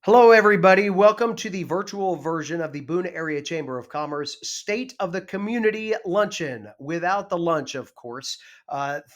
Hello, everybody. Welcome to the virtual version of the Boone Area Chamber of Commerce State of the Community Luncheon, without the lunch, of course.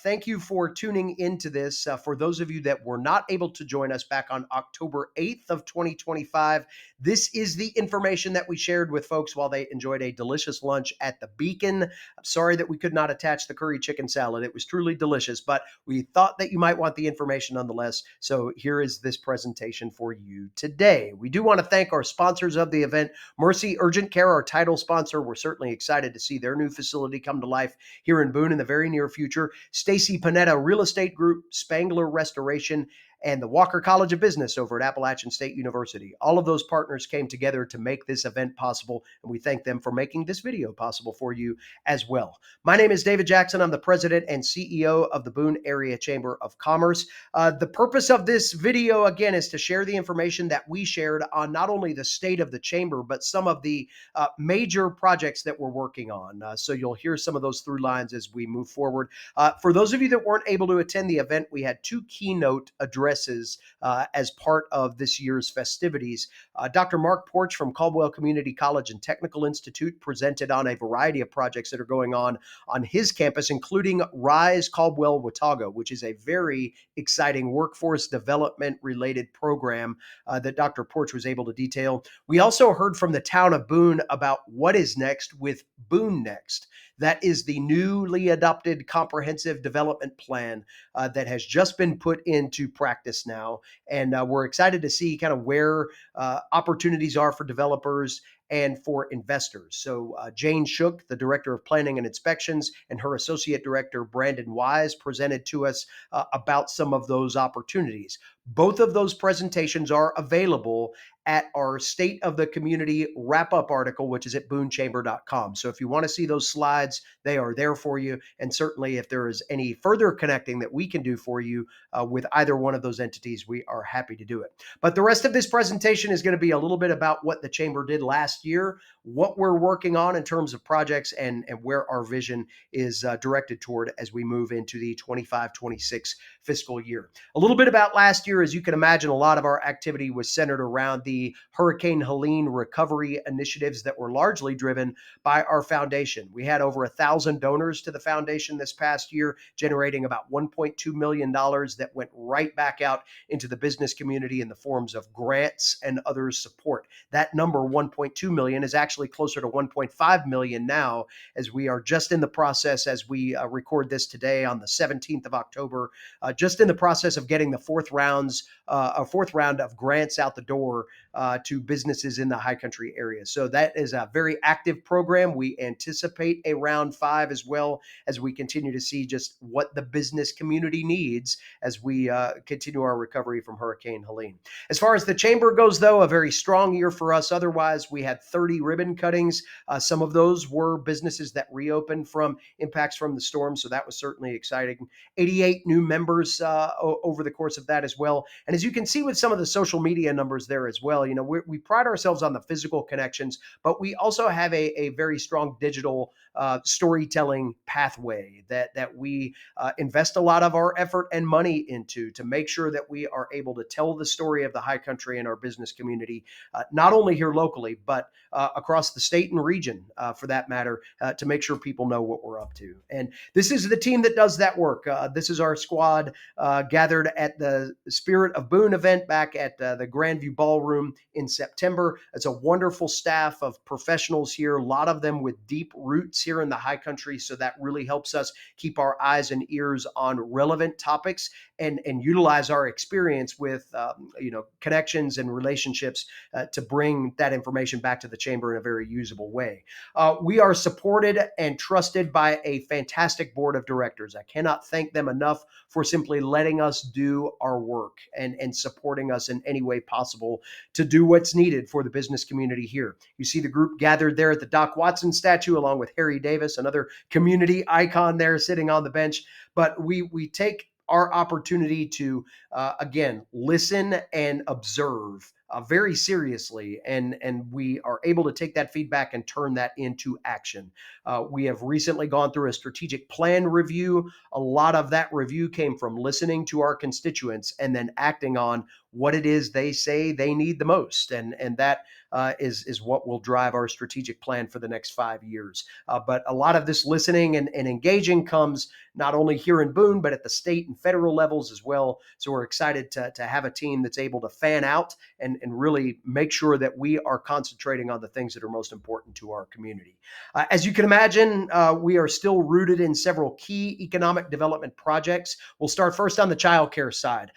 Thank you for tuning into this. For those of you that were not able to join us back on October 8th of 2025, this is the information that we shared with folks while they enjoyed a delicious lunch at the Beacon. I'm sorry that we could not attach the curry chicken salad. It was truly delicious, but we thought that you might want the information nonetheless. So here is this presentation for you today. We do want to thank our sponsors of the event, Mercy Urgent Care, our title sponsor. We're certainly excited to see their new facility come to life here in Boone in the very near future. Stacy Panetta Real Estate Group, Spangler Restoration, and the Walker College of Business over at Appalachian State University. All of those partners came together to make this event possible, and we thank them for making this video possible for you as well. My name is David Jackson. I'm the president and CEO of the Boone Area Chamber of Commerce. The purpose of this video, again, is to share the information that we shared on not only the state of the chamber, but some of the major projects that we're working on. So you'll hear some of those through lines as we move forward. For those of you that weren't able to attend the event, we had two keynote addresses as part of this year's festivities. Dr. Mark Porch from Caldwell Community College and Technical Institute presented on a variety of projects that are going on his campus, including Rise Caldwell Watauga, which is a very exciting workforce development related program that Dr. Porch was able to detail. We also heard from the town of Boone about what is next with Boone Next. That is the newly adopted comprehensive development plan that has just been put into practice now. And we're excited to see kind of where opportunities are for developers and for investors. So Jane Shook, the Director of Planning and Inspections, and her Associate Director, Brandon Wise, presented to us about some of those opportunities. Both of those presentations are available at our State of the Community wrap-up article, which is at boonechamber.com. So if you want to see those slides, they are there for you. And certainly if there is any further connecting that we can do for you with either one of those entities, we are happy to do it. But the rest of this presentation is going to be a little bit about what the Chamber did last year, what we're working on in terms of projects, and where our vision is directed toward as we move into the 25-26 fiscal year. A little bit about last year. As you can imagine, a lot of our activity was centered around the Hurricane Helene recovery initiatives that were largely driven by our foundation. We had over 1,000 donors to the foundation this past year, generating about $1.2 million that went right back out into the business community in the forms of grants and other support. That number, 1.2 million, is actually closer to 1.5 million now, as we are just in the process, as we record this today on the 17th of October, just in the process of getting the fourth round of grants out the door to businesses in the high country area. So that is a very active program. We anticipate a round 5 as well, as we continue to see just what the business community needs as we continue our recovery from Hurricane Helene. As far as the chamber goes, though, a very strong year for us. Otherwise, we had 30 ribbon cuttings. Some of those were businesses that reopened from impacts from the storm, so that was certainly exciting. 88 new members over the course of that as well. And as you can see with some of the social media numbers there as well, you know, we pride ourselves on the physical connections, but we also have a very strong digital storytelling pathway that we invest a lot of our effort and money into to make sure that we are able to tell the story of the high country and our business community, not only here locally, but across the state and region, for that matter, to make sure people know what we're up to. And this is the team that does that work. This is our squad gathered at the Spirit of Boone event back at the Grandview Ballroom in September. It's a wonderful staff of professionals here, a lot of them with deep roots here in the high country. So that really helps us keep our eyes and ears on relevant topics and utilize our experience with connections and relationships to bring that information back to the chamber in a very usable way. We are supported and trusted by a fantastic board of directors. I cannot thank them enough for simply letting us do our work and supporting us in any way possible to do what's needed for the business community here. You see the group gathered there at the Doc Watson statue, along with Harry Davis, another community icon there sitting on the bench. But we take our opportunity to, again, listen and observe very seriously, and we are able to take that feedback and turn that into action. We have recently gone through a strategic plan review. A lot of that review came from listening to our constituents and then acting on what it is they say they need the most, and that is what will drive our strategic plan for the next 5 years. But a lot of this listening and engaging comes not only here in Boone, but at the state and federal levels as well. So we're excited to have a team that's able to fan out and really make sure that we are concentrating on the things that are most important to our community. As you can imagine, we are still rooted in several key economic development projects. We'll start first on the child care side.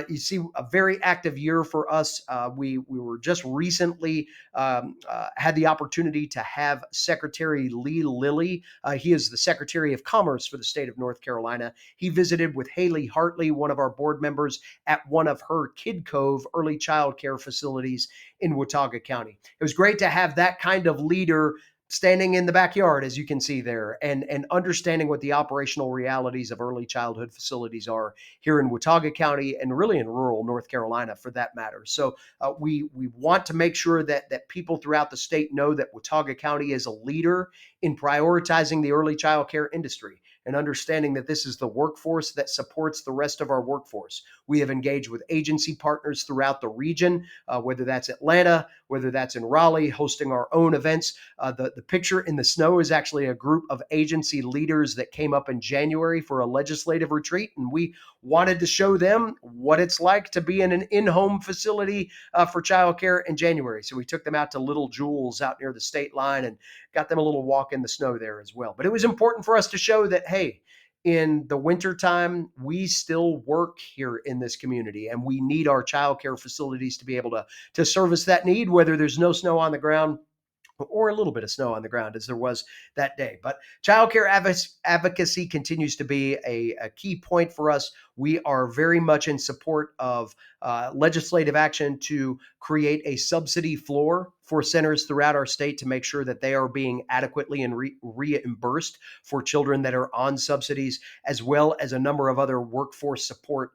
You see a very active year for us. We were just recently had the opportunity to have Secretary Lee Lilly. He is the Secretary of Commerce for the state of North Carolina. He visited with Haley Hartley, one of our board members, at one of her Kid Cove early child care facilities in Watauga County. It was great to have that kind of leader standing in the backyard, as you can see there, and understanding what the operational realities of early childhood facilities are here in Watauga County and really in rural North Carolina for that matter. So we want to make sure that people throughout the state know that Watauga County is a leader in prioritizing the early child care industry and understanding that this is the workforce that supports the rest of our workforce. We have engaged with agency partners throughout the region, whether that's Atlanta, whether that's in Raleigh, hosting our own events. The picture in the snow is actually a group of agency leaders that came up in January for a legislative retreat, and we wanted to show them what it's like to be in an in-home facility for childcare in January. So we took them out to Little Jules out near the state line and got them a little walk in the snow there as well. But it was important for us to show that, hey, in the wintertime, we still work here in this community and we need our childcare facilities to be able to service that need, whether there's no snow on the ground or a little bit of snow on the ground as there was that day. But childcare advocacy continues to be a key point for us. We are very much in support of legislative action to create a subsidy floor for centers throughout our state to make sure that they are being adequately and reimbursed for children that are on subsidies, as well as a number of other workforce support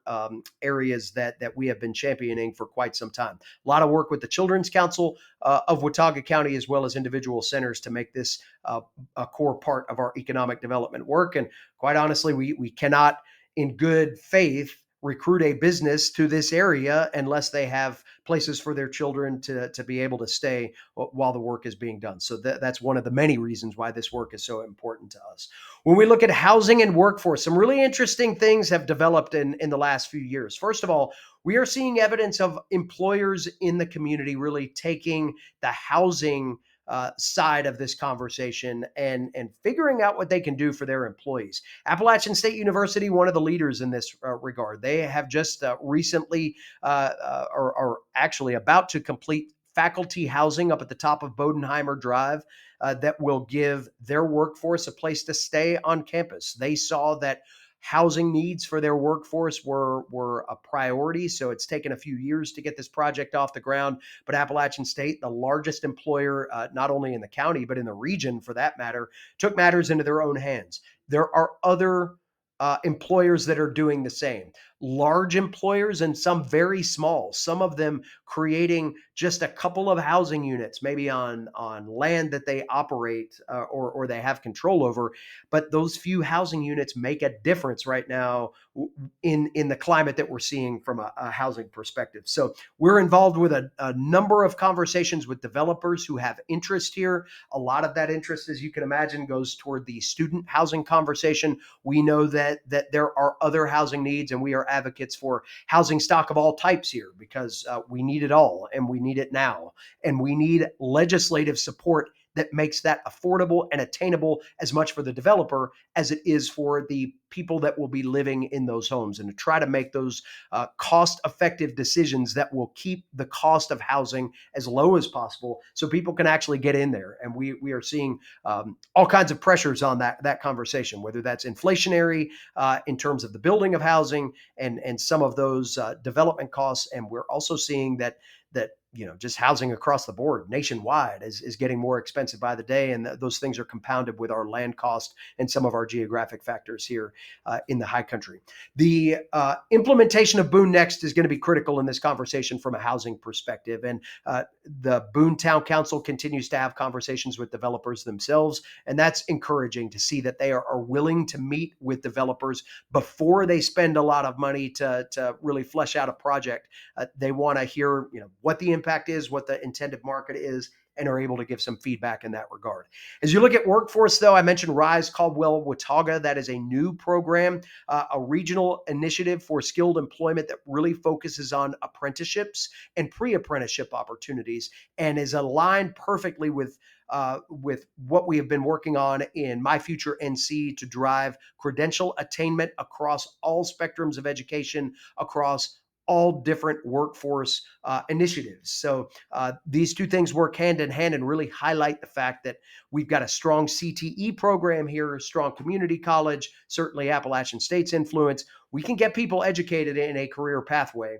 areas that we have been championing for quite some time. A lot of work with the Children's Council of Watauga County, as well as individual centers, to make this a core part of our economic development work. And quite honestly, we cannot, in good faith, recruit a business to this area unless they have places for their children to be able to stay while the work is being done. So that's one of the many reasons why this work is so important to us. When we look at housing and workforce, some really interesting things have developed in the last few years. First of all, we are seeing evidence of employers in the community really taking the housing side of this conversation and figuring out what they can do for their employees. Appalachian State University, one of the leaders in this regard, they have just recently are actually about to complete faculty housing up at the top of Bodenheimer Drive that will give their workforce a place to stay on campus. They saw that housing needs for their workforce were a priority. So it's taken a few years to get this project off the ground. But Appalachian State, the largest employer, not only in the county, but in the region for that matter, took matters into their own hands. There are other employers that are doing the same. Large employers and some very small, some of them creating just a couple of housing units, maybe on land that they operate or they have control over. But those few housing units make a difference right now in the climate that we're seeing from a housing perspective. So we're involved with a number of conversations with developers who have interest here. A lot of that interest, as you can imagine, goes toward the student housing conversation. We know that there are other housing needs, and we are advocates for housing stock of all types here because we need it all and we need it now. And we need legislative support that makes that affordable and attainable as much for the developer as it is for the people that will be living in those homes, and to try to make those cost-effective decisions that will keep the cost of housing as low as possible so people can actually get in there. And we are seeing all kinds of pressures on that conversation, whether that's inflationary in terms of the building of housing and some of those development costs. And we're also seeing that just housing across the board nationwide is getting more expensive by the day. And those things are compounded with our land cost and some of our geographic factors here in the high country. The implementation of Boone Next is going to be critical in this conversation from a housing perspective. And the Boone Town Council continues to have conversations with developers themselves. And that's encouraging to see that they are willing to meet with developers before they spend a lot of money to really flesh out a project. They want to hear, what the impact is, what the intended market is, and are able to give some feedback in that regard. As you look at workforce, though, I mentioned Rise Caldwell Watauga. That is a new program, a regional initiative for skilled employment that really focuses on apprenticeships and pre-apprenticeship opportunities, and is aligned perfectly with what we have been working on in My Future NC to drive credential attainment across all spectrums of education, across all different workforce initiatives. So these two things work hand in hand and really highlight the fact that we've got a strong CTE program here, a strong community college, certainly Appalachian State's influence. We can get people educated in a career pathway.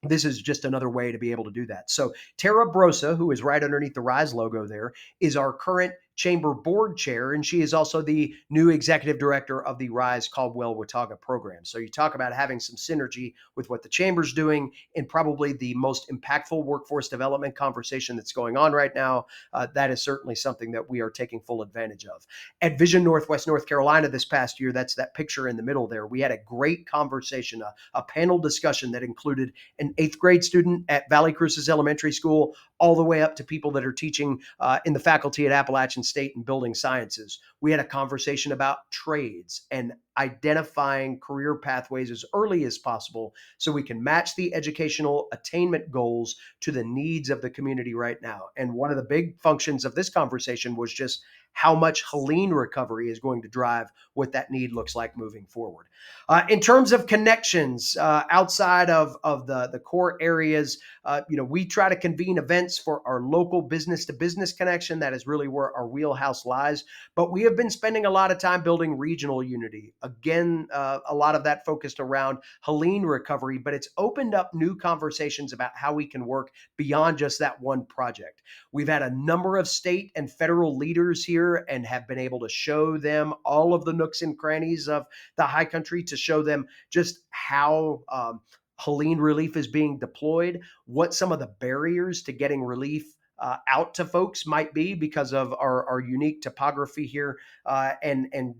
This is just another way to be able to do that. So Tara Brosa, who is right underneath the Rise logo there, is our current chamber board chair, and she is also the new executive director of the Rise Caldwell Watauga program. So you talk about having some synergy with what the chamber's doing in probably the most impactful workforce development conversation that's going on right now. That is certainly something that we are taking full advantage of. At Vision Northwest North Carolina this past year, that's that picture in the middle there, we had a great conversation, a panel discussion that included an 8th grade student at Valley Cruces Elementary School, all the way up to people that are teaching in the faculty at Appalachian State in building sciences. We had a conversation about trades and identifying career pathways as early as possible so we can match the educational attainment goals to the needs of the community right now. And one of the big functions of this conversation was just how much Helene recovery is going to drive what that need looks like moving forward. In terms of connections outside of the core areas, we try to convene events for our local business to business connection. That is really where our wheelhouse lies. But we have been spending a lot of time building regional unity. Again, a lot of that focused around Helene recovery, but it's opened up new conversations about how we can work beyond just that one project. We've had a number of state and federal leaders here and have been able to show them all of the nooks and crannies of the high country, to show them just how Helene relief is being deployed, what some of the barriers to getting relief out to folks might be because of our unique topography here, and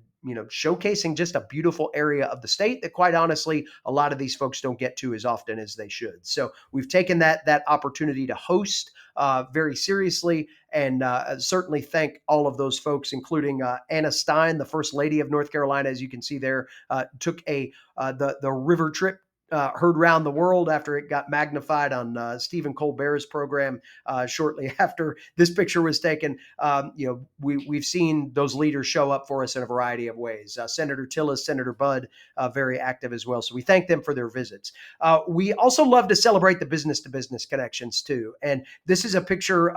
showcasing just a beautiful area of the state that, quite honestly, a lot of these folks don't get to as often as they should. So we've taken that opportunity to host very seriously, and certainly thank all of those folks, including Anna Stein, the First Lady of North Carolina, as you can see there, took the river trip. Heard round the world after it got magnified on Stephen Colbert's program shortly after this picture was taken. We've seen those leaders show up for us in a variety of ways. Senator Tillis, Senator Budd, very active as well. So we thank them for their visits. We also love to celebrate the business to business connections too. And this is a picture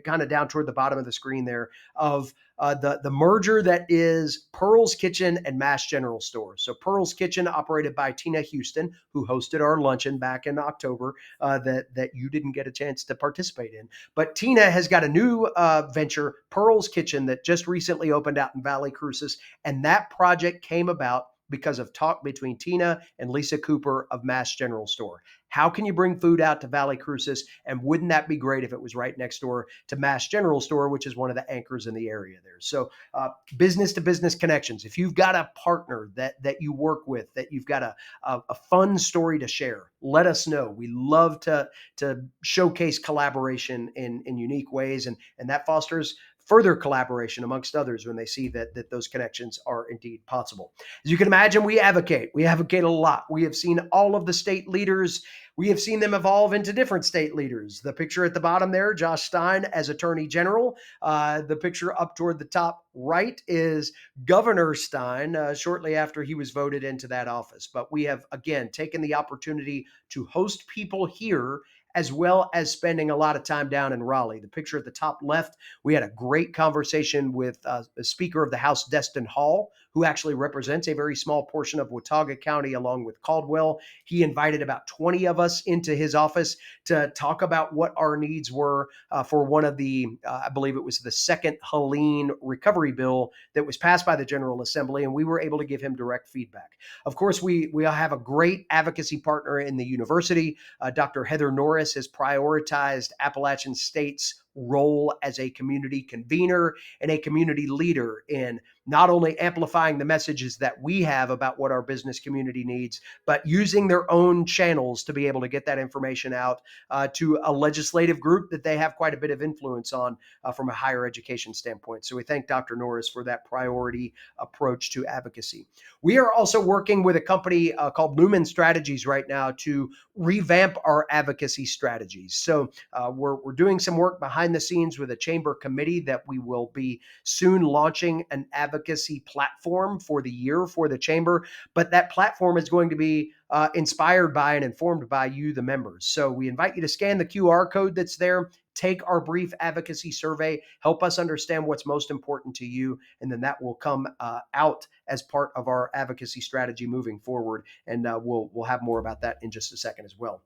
kind of down toward the bottom of the screen there of the merger that is Pearl's Kitchen and Mass General Store. So Pearl's Kitchen, operated by Tina Houston, who hosted our luncheon back in October, that you didn't get a chance to participate in. But Tina has got a new venture, Pearl's Kitchen, that just recently opened out in Valley Cruces, and that project came about because of talk between Tina and Lisa Cooper of Mass General Store. How can you bring food out to Valley Cruces? And wouldn't that be great if it was right next door to Mass General Store, which is one of the anchors in the area there? So business to business connections. If you've got a partner that you work with, that you've got a fun story to share, let us know. We love to showcase collaboration in unique ways, and that fosters further collaboration amongst others when they see that those connections are indeed possible. As you can imagine, we advocate a lot. We have seen all of the state leaders. We have seen them evolve into different state leaders. The picture at the bottom there, Josh Stein as Attorney General. The picture up toward the top right is Governor Stein shortly after he was voted into that office. But we have, again, taken the opportunity to host people here, as well as spending a lot of time down in Raleigh. The picture at the top left, we had a great conversation with the Speaker of the House, Destin Hall, who actually represents a very small portion of Watauga County along with Caldwell. He invited about 20 of us into his office to talk about what our needs were for one of I believe it was the second Helene recovery bill that was passed by the General Assembly, and we were able to give him direct feedback. Of course, we have a great advocacy partner in the university. Dr. Heather Norris has prioritized Appalachian State's role as a community convener and a community leader in not only amplifying the messages that we have about what our business community needs, but using their own channels to be able to get that information out to a legislative group that they have quite a bit of influence on from a higher education standpoint. So we thank Dr. Norris for that priority approach to advocacy. We are also working with a company called Lumen Strategies right now to revamp our advocacy strategies. So we're doing some work behind the scenes with a chamber committee that we will be soon launching an advocacy platform for the year for the chamber. But that platform is going to be inspired by and informed by you, the members. So we invite you to scan the QR code that's there, take our brief advocacy survey, help us understand what's most important to you, and then that will come out as part of our advocacy strategy moving forward. And we'll have more about that in just a second as well.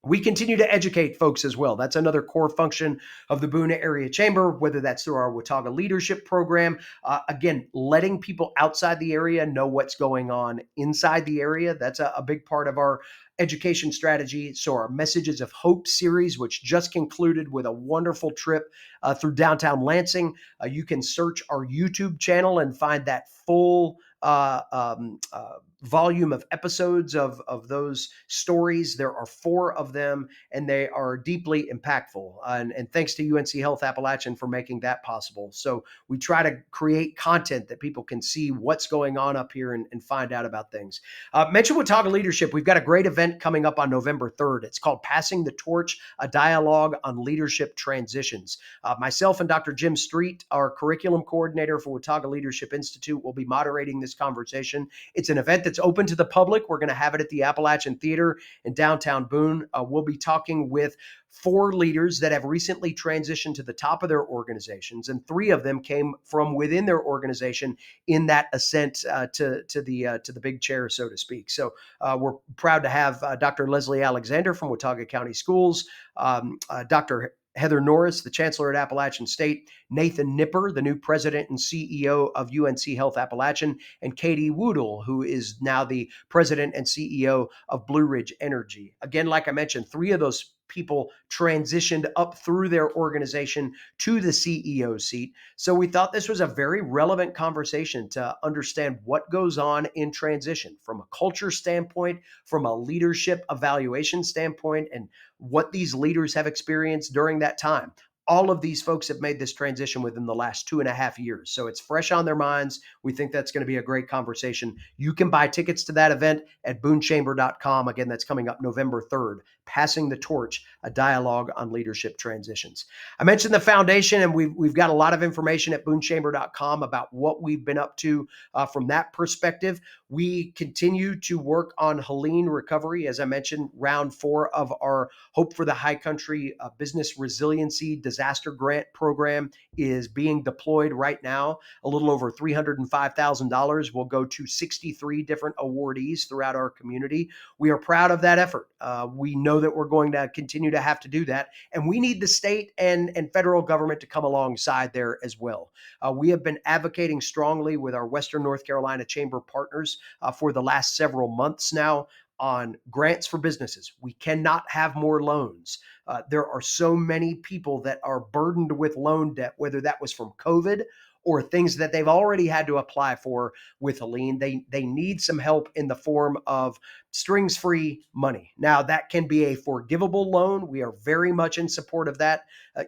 We continue to educate folks as well. That's another core function of the Boone Area Chamber, whether that's through our Watauga Leadership Program. Again, letting people outside the area know what's going on inside the area. That's a big part of our education strategy. So our Messages of Hope series, which just concluded with a wonderful trip through downtown Lansing. You can search our YouTube channel and find that full volume of episodes of those stories. There are 4 of them, and they are deeply impactful. And thanks to UNC Health Appalachian for making that possible. So we try to create content that people can see what's going on up here and find out about things. Mention Watauga Leadership. We've got a great event coming up on November 3rd. It's called Passing the Torch, a dialogue on leadership transitions. Myself and Dr. Jim Street, our curriculum coordinator for Watauga Leadership Institute, will be moderating this conversation. It's an event that's open to the public. We're going to have it at the Appalachian Theater in downtown Boone. We'll be talking with 4 leaders that have recently transitioned to the top of their organizations, and 3 of them came from within their organization in that ascent to the big chair, so to speak. So we're proud to have Dr. Leslie Alexander from Watauga County Schools, Dr. Heather Norris, the Chancellor at Appalachian State, Nathan Nipper, the new President and CEO of UNC Health Appalachian, and Katie Woodle, who is now the President and CEO of Blue Ridge Energy. Again, like I mentioned, 3 of those people transitioned up through their organization to the CEO seat. So we thought this was a very relevant conversation to understand what goes on in transition from a culture standpoint, from a leadership evaluation standpoint, and what these leaders have experienced during that time. All of these folks have made this transition within the last 2.5 years. So it's fresh on their minds. We think that's going to be a great conversation. You can buy tickets to that event at boonechamber.com. Again, that's coming up November 3rd, Passing the Torch, a dialogue on leadership transitions. I mentioned the foundation, and we've got a lot of information at boonechamber.com about what we've been up to from that perspective. We continue to work on Helene recovery. As I mentioned, round 4 of our Hope for the High Country Business Resiliency Disaster Grant Program is being deployed right now. A little over $305,000 will go to 63 different awardees throughout our community. We are proud of that effort. We know that we're going to continue to have to do that, and we need the state and federal government to come alongside there as well. We have been advocating strongly with our Western North Carolina Chamber partners for the last several months now on grants for businesses. We cannot have more loans. There are so many people that are burdened with loan debt, whether that was from COVID or things that they've already had to apply for with Helene. They need some help in the form of strings-free money. Now, that can be a forgivable loan. We are very much in support of that.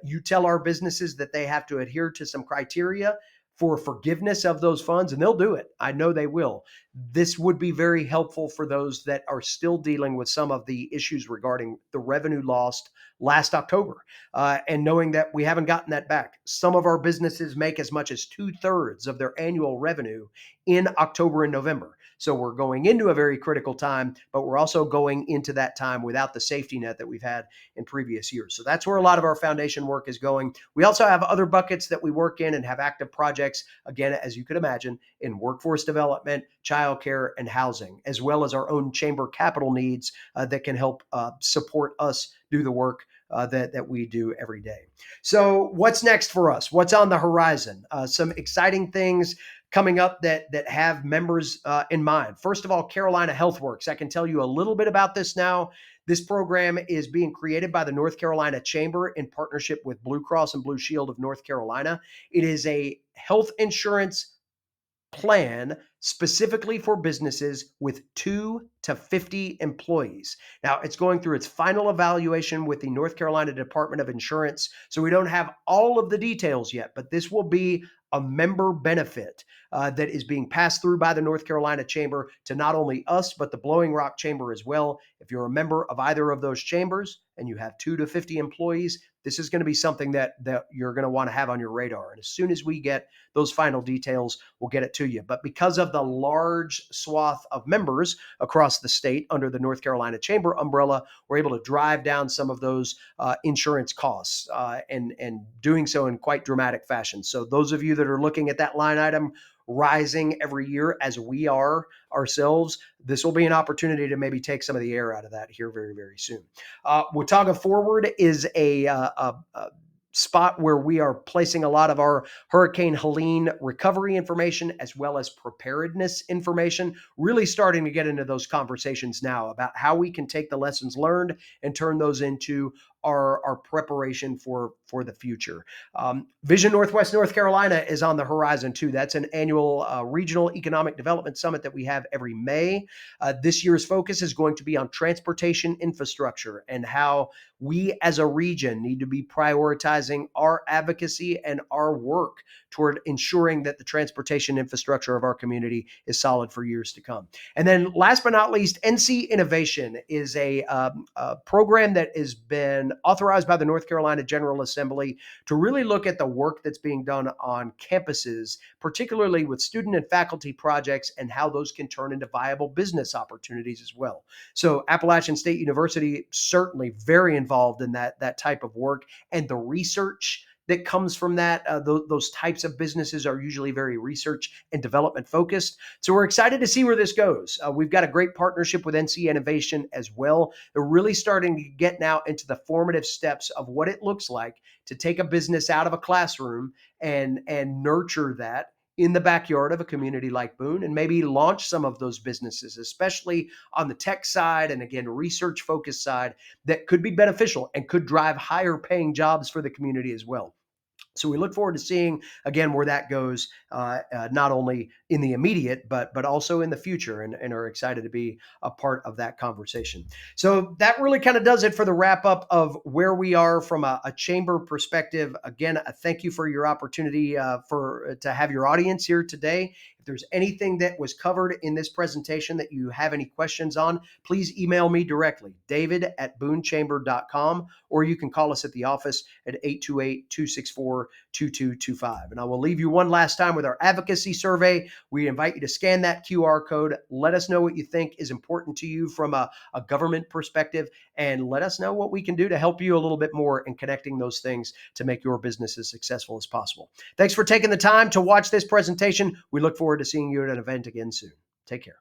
You tell our businesses that they have to adhere to some criteria for forgiveness of those funds, and they'll do it. I know they will. This would be very helpful for those that are still dealing with some of the issues regarding the revenue lost last October, and knowing that we haven't gotten that back. Some of our businesses make as much as 2/3 of their annual revenue in October and November. So we're going into a very critical time, but we're also going into that time without the safety net that we've had in previous years. So that's where a lot of our foundation work is going. We also have other buckets that we work in and have active projects, again, as you could imagine, in workforce development, childcare, and housing, as well as our own chamber capital needs that can help support us do the work that we do every day. So, what's next for us? What's on the horizon? Some exciting things coming up that have members in mind. First of all, Carolina HealthWorks. I can tell you a little bit about this now. This program is being created by the North Carolina Chamber in partnership with Blue Cross and Blue Shield of North Carolina. It is a health insurance plan specifically for businesses with 2 to 50 employees. Now, it's going through its final evaluation with the North Carolina Department of Insurance, so we don't have all of the details yet, but this will be a member benefit that is being passed through by the North Carolina Chamber to not only us, but the Blowing Rock Chamber as well. If you're a member of either of those chambers and you have 2 to 50 employees, this is going to be something that you're going to want to have on your radar. And as soon as we get those final details, we'll get it to you. But because of the large swath of members across the state under the North Carolina Chamber umbrella, we're able to drive down some of those insurance costs and doing so in quite dramatic fashion. So those of you that are looking at that line item rising every year as we are ourselves, this will be an opportunity to maybe take some of the air out of that here very, very soon. Watauga Forward is a spot where we are placing a lot of our Hurricane Helene recovery information as well as preparedness information, really starting to get into those conversations now about how we can take the lessons learned and turn those into our preparation for the future. Vision Northwest North Carolina is on the horizon too. That's an annual regional economic development summit that we have every May. This year's focus is going to be on transportation infrastructure and how we as a region need to be prioritizing our advocacy and our work toward ensuring that the transportation infrastructure of our community is solid for years to come. And then last but not least, NC Innovation is a program that has been authorized by the North Carolina General Assembly to really look at the work that's being done on campuses, particularly with student and faculty projects and how those can turn into viable business opportunities as well. So Appalachian State University certainly very involved in that type of work, and the research that comes from that. Those types of businesses are usually very research and development focused. So we're excited to see where this goes. We've got a great partnership with NC Innovation as well. They're really starting to get now into the formative steps of what it looks like to take a business out of a classroom and nurture that in the backyard of a community like Boone and maybe launch some of those businesses, especially on the tech side and again, research focused side that could be beneficial and could drive higher paying jobs for the community as well. So we look forward to seeing again where that goes, not only in the immediate, but also in the future, and are excited to be a part of that conversation. So that really kind of does it for the wrap up of where we are from a chamber perspective. Again, thank you for your opportunity to have your audience here today. If there's anything that was covered in this presentation that you have any questions on, please email me directly, david@boonechamber.com, or you can call us at the office at 828-264-2225. And I will leave you one last time with our advocacy survey. We invite you to scan that QR code. Let us know what you think is important to you from a government perspective, and let us know what we can do to help you a little bit more in connecting those things to make your business as successful as possible. Thanks for taking the time to watch this presentation. We look forward to seeing you at an event again soon. Take care.